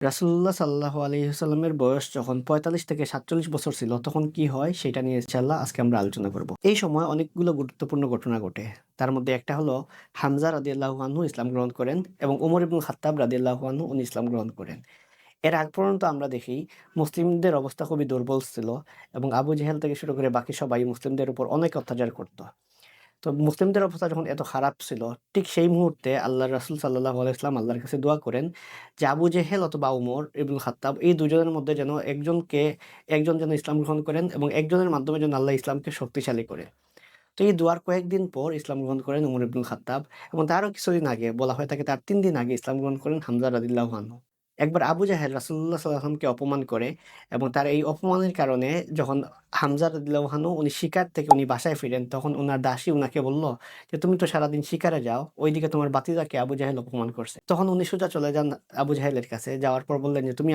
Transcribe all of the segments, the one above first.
রাসূলুল্লাহ সাল্লাল্লাহু আলাইহি ওয়াসাল্লামের বয়স যখন ৪৫ থেকে ৪৭ বছর ছিল, তখন কি হয় সেটা নিয়ে ইনশাআল্লাহ আজকে আমরা আলোচনা করব। এই সময় অনেকগুলো গুরুত্বপূর্ণ ঘটনা ঘটে। তার মধ্যে একটা হলো হামজা রাদিয়াল্লাহু আনহু ইসলাম গ্রহণ করেন এবং ওমর ইবনুল খাত্তাব রাদিয়াল্লাহু আনহু উনি ইসলাম গ্রহণ করেন। এর আগ পর্যন্ত আমরা দেখি মুসলিমদের অবস্থা খুবই দুর্বল ছিল এবং আবু জেহেল থেকে শুরু করে বাকি সবাই মুসলিমদের উপর অনেক অত্যাচার করত। তো মুসলিমদের অবস্থা যখন এত খারাপ ছিল, ঠিক সেই মুহূর্তে আল্লাহর রাসূল সাল্লাল্লাহু আলাইহি ওয়াসাল্লাম আল্লাহর কাছে দোয়া করেন যে আবু জেহেল অথবা উমর ইবনুল খাত্তাব এই দুজনের মধ্যে যেন একজন যেন ইসলাম গ্রহণ করেন এবং একজনের মাধ্যমে যেন আল্লাহ ইসলামকে শক্তিশালী করে। তো এই দোয়ার কয়েকদিন পর ইসলাম গ্রহণ করেন উমর ইবনুল খাত্তাব এবং তারও কিছুদিন আগে বলা হয়ে থাকে তার ৩ দিন আগে ইসলাম গ্রহণ করেন হামজা রাদিয়াল্লাহু আনহু। একবার আবু জাহেল রাসূলুল্লাহ সাল্লাল্লাহু আলাইহি ওয়াসাল্লামকে অপমান করে এবং তার এই অপমানের কারণে যখন হামজা রাদিয়াল্লাহু আনহু উনি শিকার থেকে উনি বাসায় ফিরেন, তখন উনার দাসী উনাকে বলল যে, "তুমি তো সারাদিন শিকারে যাও, ওইদিকে তোমার ভাতিজাকে আবু জাহেল অপমান করছে।" তখন উনি সোজা চলে যান আবু জাহেলের কাছে। যাওয়ার পর বললেন যে, "তুমি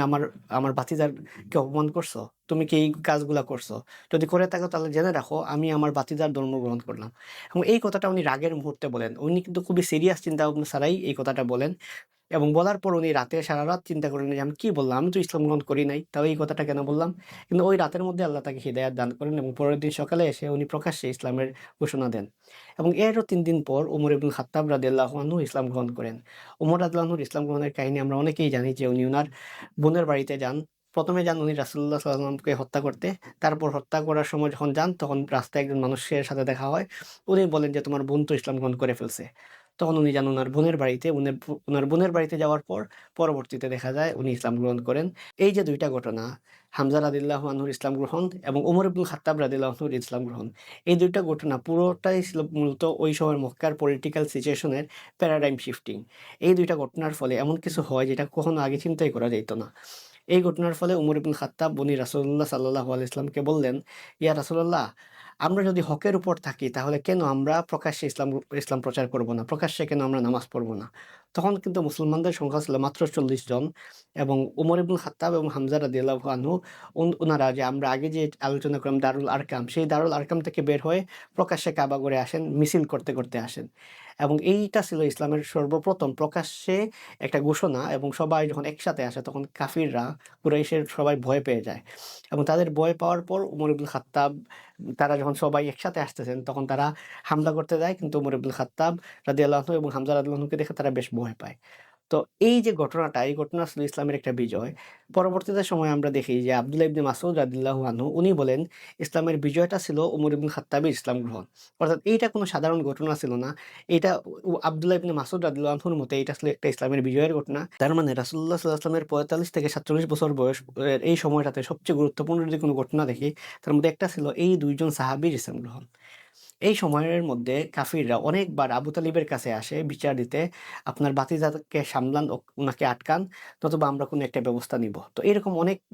আমার ভাতিজাকে অপমান করছো? তুমি কি এই কাজগুলা করছো? যদি করে থাকো তাহলে জেনে রাখো আমি আমার ভাতিজার ধর্ম গ্রহণ করলাম।" এবং এই কথাটা উনি রাগের মুহূর্তে বলেন। উনি কিন্তু খুবই সিরিয়াস চিন্তা ভাবনা ছাড়াই এই কথাটা বলেন এবং বলার পর উনি রাতে সারারাত চিন্তা করেন যে, "আমি কি বললাম? আমি তো ইসলাম গ্রহণ করি নাই। তাও এই কথাটা কেন বললাম?" কিন্তু ওই রাতের মধ্যে আল্লাহ তাকে হিদায়াত দান করেন এবং পরের দিন সকালে এসে উনি প্রকাশ্যে ইসলামের ঘোষণা দেন। এবং এরও ৩ দিন পর উমর ইবনুল খাত্তাব রাদিয়াল্লাহু আনহু ইসলাম গ্রহণ করেন। উমর রাদিয়াল্লাহু আনহুর ইসলাম গ্রহণের কাহিনী আমরা অনেকেই জানি যে উনি উনার বোনের বাড়িতে যান। ১ম এ যান উনি রাসূলুল্লাহ সাল্লাল্লাহু আলাইহি ওয়াসাল্লামকে হত্যা করতে। তারপর হত্যা করার সময় যখন যান তখন রাস্তায় একজন মানুষের সাথে দেখা হয়। উনি বলেন যে, "তোমার বোন তো ইসলাম গ্রহণ করে ফেলছে।" তখন উনি যান উনার বোনের বাড়িতে। উনার বোনের বাড়িতে যাওয়ার পর পরবর্তীতে দেখা যায় উনি ইসলাম গ্রহণ করেন। এই যে ২ টা ঘটনা, হামজা রাদিয়াল্লাহু আনহুর ইসলাম গ্রহণ এবং ওমর ইবনুল খাত্তাব রাদিয়াল্লাহু আনহুর ইসলাম গ্রহণ। এই ২ টা ঘটনা পুরোটাই ছিল মূলত ওই সময়ের মক্কার পলিটিক্যাল সিচুয়েশন এর প্যারাডাইম শিফটিং। এই ২ টা ঘটনার ফলে এমন কিছু হয় যেটা কখনো আগে চিন্তাই করা যাইত না। এই ঘটনার ফলে উমর ইবনুল খাত্তাব উনি রাসূলুল্লাহ সাল্লাল্লাহু আলাইহি ওয়াসাল্লামকে বললেন, "ইয়া রাসূলাল্লাহ, আমরা যদি হকের উপর থাকি তাহলে কেন আমরা প্রকাশ্যে ইসলাম প্রচার করব না? প্রকাশ্যে কেন আমরা নামাজ পড়ব না?" তখন কিন্তু মুসলমানদের সংখ্যা ছিল মাত্র ৪০ জন এবং উমর ইবনুল খাত্তাব এবং হামজা রাদিয়াল্লাহু আনহু উনারা যে আমরা আগে যে আলোচনা করলাম দারুল আরকাম, সেই দারুল আরকাম থেকে বের হয়ে প্রকাশ্যে কাবা ঘরে আসেন, মিছিল করতে, করতে আসেন। এবং এইটা ছিল ইসলামের সর্বপ্রথম প্রকাশ্যে একটা ঘোষণা এবং সবাই যখন একসাথে আসে তখন কাফিররা, কুরাইশের সবাই ভয় পেয়ে যায়। এবং তাদের ভয় পাওয়ার পর উমর ইবনুল খাত্তাব তারা যখন সবাই একসাথে আসতেছেন তখন তারা হামলা করতে যায়, কিন্তু উমর ইবনুল খাত্তাব রাদিয়াল্লাহু আনহু এবং হামজা রাদিয়াল্লাহু আনহুকে দেখে তারা বেশ ভয় পায়। তো এই যে ঘটনাটা, এই ঘটনা ছিল ইসলামের একটা বিজয়। পরবর্তীতে সময়ে আমরা দেখি যে আব্দুল্লাহ ইবনে মাসউদ রাদিয়াল্লাহু আনহু উনি বলেন, ইসলামের বিজয়টা ছিল উমর ইবনুল খাত্তাবের ইসলাম গ্রহণ। অর্থাৎ এইটা কোনো সাধারণ ঘটনা ছিল না। এটা আব্দুল্লাহ ইবনে মাসউদ রাদিয়াল্লাহু আনহুর মতে এটা ছিল একটা ইসলামের বিজয়ের ঘটনা। তার মানে রাসূলুল্লাহ সাল্লাল্লাহু আলাইহি ওয়াসাল্লামের ৪৫ থেকে ৪৭ বছর বয়স এর এই সময়টাতে সবচেয়ে গুরুত্বপূর্ণ যদি কোনো ঘটনা দেখি, তার মধ্যে একটা ছিল এই ২ জন সাহাবীর ইসলাম গ্রহণ। এই সময়ের মধ্যে কাফিররা অনেকবার আবু তালিবের কাছে আসে বিচার দিতে, "আপনার ভাতিজাকে সামলান, উনাকে আটকান, নতুবা আমরা কোনো একটা ব্যবস্থা নিব।" তো এরকম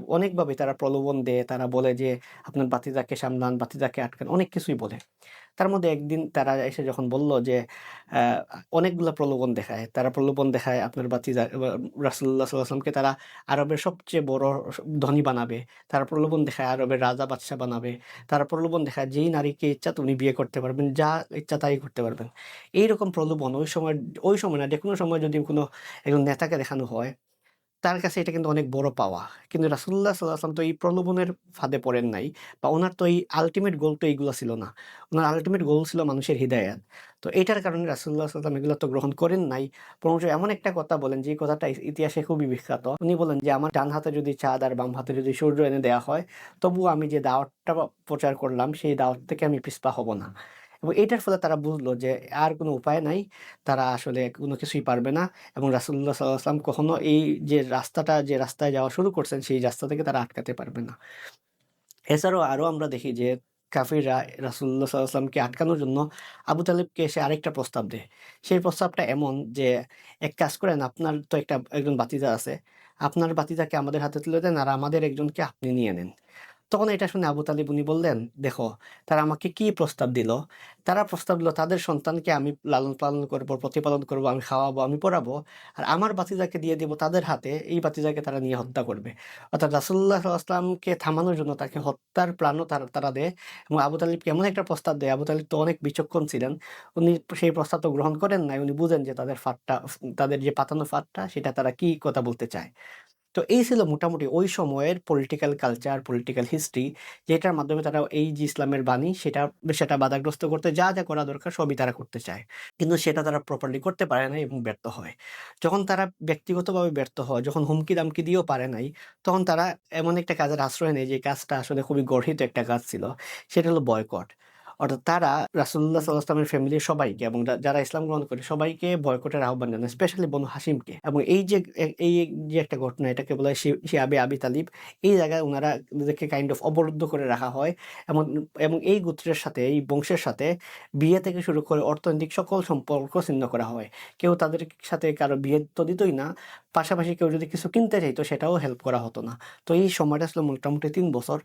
অনেকভাবে তারা প্রলোভন দেয়। তারা বলে যে, "আপনার ভাতিজাকে সামলান, ভাতিজাকে আটকান।" অনেক কিছুই বলে। তার মধ্যে একদিন তারা এসে যখন বলল যে, আ অনেকগুলা প্রলোভন দেখায়। তারা প্রলোভন দেখায় আপনার ভাতিজা রাসূলুল্লাহ সাল্লাল্লাহু আলাইহি ওয়াসাল্লামকে তারা আরবের সবচেয়ে বড় ধনী বানাবে। তারা প্রলোভন দেখায় আরবের রাজা বাদশা বানাবে। তারা প্রলোভন দেখায় যেই নারীকে ইচ্ছা তুমি বিয়ে করতে পারবেন, যা ইচ্ছা তাই করতে পারবেন। এইরকম প্রলোভন ওই সময় না, যেকোনো সময় যদি কোনো একজন নেতাকে দেখানো হয়, তার কাছে এটা কিন্তু অনেক বড় পাওয়া। কিন্তু রাসূলুল্লাহ সাল্লাল্লাহু আলাইহি ওয়াসাল্লাম তো এই প্রলোভনের ফাঁদে পড়েন নাই বা উনার তো এই আল্টিমেট গোল তো এইগুলা ছিল না। উনার আল্টিমেট গোল ছিল মানুষের হিদায়াত। তো এইটার কারণে রাসূলুল্লাহ সাল্লাল্লাহু আলাইহি ওয়াসাল্লাম এগুলা তো গ্রহণ করেন নাই। বরঞ্চ এমন একটা কথা বলেন যে কথাটা ইতিহাসে খুবই বিখ্যাত। উনি বলেন যে, "আমার ডান হাতে যদি চাঁদ আর বাম হাতে যদি সূর্য এনে দেয়া হয়, তবুও আমি যে দাওয়াতটা প্রচার করলাম সেই দাওয়াত থেকে আমি পিছপা হব না।" এবং এইটার ফলে তারা বুঝলো যে আর কোনো উপায় নাই। তারা আসলে কোনো কিছুই পারবে না। এবং রাসূলুল্লাহ সাল্লাল্লাহু আলাইহি ওয়াসাল্লাম কখনো এই যে রাস্তায় যাওয়া শুরু করছেন সেই রাস্তা থেকে তারা আটকাতে পারবে না। এছাড়াও আরো আমরা দেখি যে কাফিররা রাসূলুল্লাহ সাল্লাল্লাহু আলাইহি ওয়াসাল্লামকে আটকানোর জন্য আবু তালিবকে এসে আরেকটা প্রস্তাব দেয়। সেই প্রস্তাবটা এমন যে, "এক কাজ করেন, আপনার তো একজন ভাতিজা আছে। আপনার ভাতিজাকে আমাদের হাতে তুলে দেন আর আমাদের একজনকে আপনি নিয়ে নেন।" তখন এটা শুনে আবু তালিব উনি বললেন, "দেখো, তারা আমাকে কি প্রস্তাব দিল? তারা প্রস্তাব দিল তাদের সন্তানকে আমি লালন-পালন করব, প্রতিপালন করব, আমি খাওয়াবো, আমি পড়াবো। আর আমার ভাতিজাকে দিয়ে দিব তাদের হাতে, এই ভাতিজাকে তারা নিয়ে হত্যা করবে।" অর্থাৎ রাসূলুল্লাহ সাল্লাল্লাহু আলাইহি ওয়াসাল্লামকে থামানোর জন্য তাকে হত্যার প্ল্যানও তারা দেয় এবং আবু তালিবকে এমন একটা প্রস্তাব দেয়, আবু তালিব তো অনেক বিচক্ষণ ছিলেন। উনি সেই প্রস্তাব তো গ্রহণ করেন নাই। উনি বুঝেন যে তাদের যে পাতানো ফাঁদটা সেটা তারা কি কথা বলতে চায়। তো এই ছিল মোটামুটি ওই সময়ের পলিটিক্যাল কালচার, পলিটিক্যাল হিস্ট্রি, যেটার মাধ্যমে তারা এই যে ইসলামের বাণী সেটা সেটা বাধাগ্রস্ত করতে যা, যা করা দরকার সবই তারা করতে চায়। কিন্তু সেটা তারা প্রপারলি করতে পারে না এবং ব্যর্থ হয়। যখন তারা ব্যক্তিগতভাবে ব্যর্থ হয়, যখন হুমকি-দামকি দিয়েও পারে নাই, তখন তারা এমন একটা কাজের আশ্রয় নেয় যে কাজটা আসলে খুবই গর্হিত একটা কাজ ছিল। সেটা হলো বয়কট। অর্থাৎ তারা রাসূলুল্লাহ সাল্লাল্লাহু আলাইহি ওয়াসাল্লামের ফ্যামিলির সবাইকে এবং যারা ইসলাম গ্রহণ করে সবাইকে বয়কটের আহ্বান জানায়, স্পেশালি বনু হাশিমকে। এবং এই যে একটা ঘটনা, এটাকে বলা হয় শিয়াবে আবি তালিব। এই জায়গায় উনারা নিজেদেরকে কাইন্ড অফ অবরুদ্ধ করে রাখা হয়। এমন এবং এই গোত্রের সাথে, এই বংশের সাথে বিয়ে থেকে শুরু করে অর্থনৈতিক সকল সম্পর্ক ছিন্ন করা হয়। কেউ তাদের সাথে কারো বিয়ে তো দিতই না। পাশাপাশি কেউ যদি কিছু কিনতে চাইতো সেটাও হেল্প করা হতো না। তো এই সময়টা ছিল মোটামুটি ৩ বছর।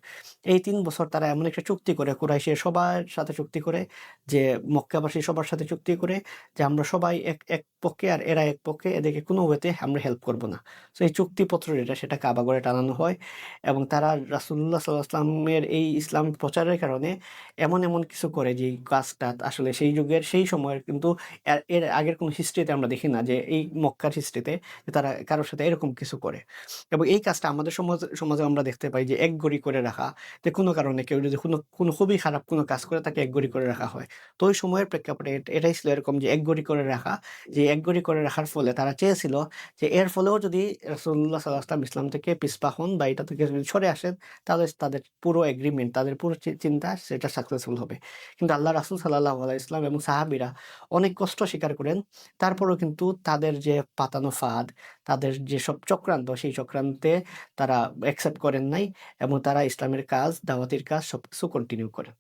এই ৩ বছর তারা এমন একটা চুক্তি করে, কুরাইশের সবার সাথে চুক্তি করে, যে মক্কাবাসী সবার সাথে চুক্তি করে যে আমরা সবাই এক পক্ষে আর এরা এক পক্ষে, এদেরকে কোনো ওয়েতে আমরা হেল্প করব না। সো এই চুক্তিপত্র যেটা সেটা কাবা ঘরে টানানো হয় এবং তারা রাসূলুল্লাহ সাল্লাল্লাহু আলাইহি ওয়াসাল্লামের এই ইসলাম প্রচারের কারণে এমন কিছু করে যে কাজটা আসলে সেই যুগের সেই সময়ের কিন্তু এর আগের কোনো হিস্ট্রিতে আমরা দেখি না যে এই মক্কার হিস্ট্রিতে যে তারা কারো সাথে এরকম কিছু করে। এবং এই কাজটা আমাদের সমাজে আমরা দেখতে পাই যে একগড়ি করে রাখা, যে কোনো কারণে কেউ যদি কোনো খুবই খারাপ কোনো কাজ করে তাকে একগড়ি করে রাখা হয়। তো ওই সময়ের প্রেক্ষাপটে এটাই ছিল এরকম যে একগড়ি করে রাখা। যে একগড়ি করে রাখার ফলে তারা চেয়েছিল যে এর ফলেও যদি রাসূলুল্লাহ সাল্লাল্লাহু আলাইহি ওয়াসাল্লাম ইসলাম থেকে পিছপা হন বা এটা থেকে যদি সরে আসেন, তাহলে তাদের পুরো এগ্রিমেন্ট, তাদের পুরো চিন্তা সেটা সাকসেসফুল হবে। কিন্তু আল্লাহ রাসূল সাল্লাল্লাহু আলাইহি ওয়াসাল্লাম এবং সাহাবীরা অনেক কষ্ট স্বীকার করেন। তারপরেও কিন্তু তাদের যে পাতানো ফাঁদ, তাদের যেসব চক্রান্ত, সেই চক্রান্তে তারা অ্যাকসেপ্ট করেন নাই এবং তারা ইসলামের কাজ, দাওয়াতির কাজ সবকিছু কন্টিনিউ করেন।